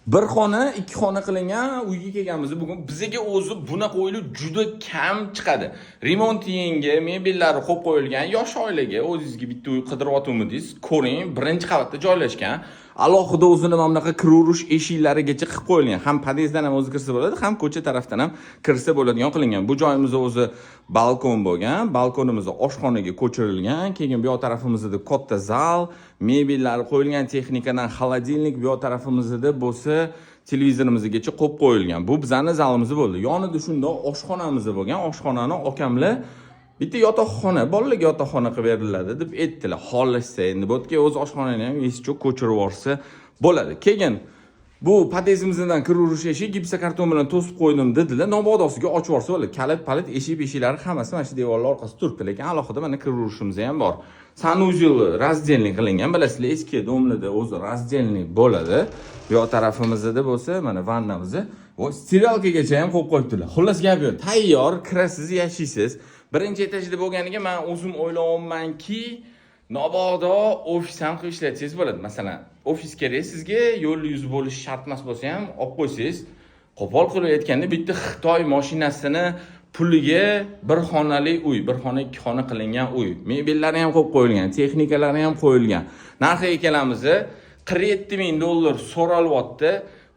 Bir xona, ikki xona qilingan uyga kelganmiz. Bugun bizga o'zi bunaqa uylar juda kam chiqadi. Remont yengil, mebellari qo'yib qo'yilgan, yosh oilaga o'zingizga bitta uy qidiryaptimiz. Ko'ring, birinchi qavatda joylashgan. Alohida o'zini mana bunaqa kir-urish eshiklarigacha qilib qo'yilgan. Ham podyezddan ham o'zi kirsa bo'ladi, ham ko'cha tarafdan ham kirsa bo'ladigan qilingan. Bu joyimiz o'zi balkon bo'lgan. Balkonimiz oshxonaga ko'chirilgan. Keyin bu yoq tarafimizda katta zal, mebellari qo'yilgan, texnikadan xolodilnik, bu yoq tarafimizda bo'lsa televizorimizgacha qo'yib qo'yilgan. Bu bizning zalimiz bo'ldi. Yonida shundoq oshxonamiz bo'lgan. Oshxonani okamlar bitta yotoqxona, bolalarga yotoqxona qilib beriladi deb aytdilar. Xohlashsa endi bu yerga o'z oshxonani ham esichuk ko'chirib yuborsa bo'ladi. Keyin bu podyezdimizdan kir-urish eshik gipsokarton bilan to'sib qo'ydim dedilar. Nobodosiga ochib yuborsa bo'ladi. Kalit, eshik-beshiklari hammasi mana shu devorlar orqasida turibdi, lekin alohida mana kir-urishimiz ham bor. Sanuzel razdelnik qilingan. Bilasizlar, eski domlarda o'zi razdelnik bo'ladi. Bu yoq tarafimizda bo'lsa mana vannamiz va sterialkagacha ham qo'yib qo'yibdilar. Xullas gap yo'q. Tayyor, kirasiz, yashaysiz. Birinchi etajda bo'lganiga men o'zim o'ylayapmanki, Nobodo ofis ham qilib ishlatsangiz bo'ladi. Masalan, ofis kerak sizga, yo'l yuzi bo'lishi shart emas bo'lsa ham olib qo'ysangiz, qo'pol qilib aytganda bitta Xitoy mashinasini puliga bir xonali uy, bir xona, ikki xona qilingan uy. Mebellari ham qo'yib qo'yilgan, texnikalari ham qo'yilgan. Narxiga kelamiz, $47,000 so'ralyapti.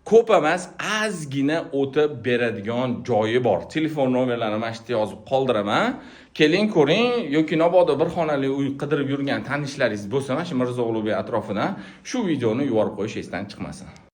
Ko'p emas, ozgina o'tib beradigan joyi bor. Telefon nomerlarini mana yerda yozib qoldiraman. Keling ko'ring, yoki Nobodo bir xonali uy qidirib yurgan tanishlaringiz bo'lsa, mana shu Mirzo Ulug'bek atrofidan shu videoni yuborib qo'yish esdan chiqmasin.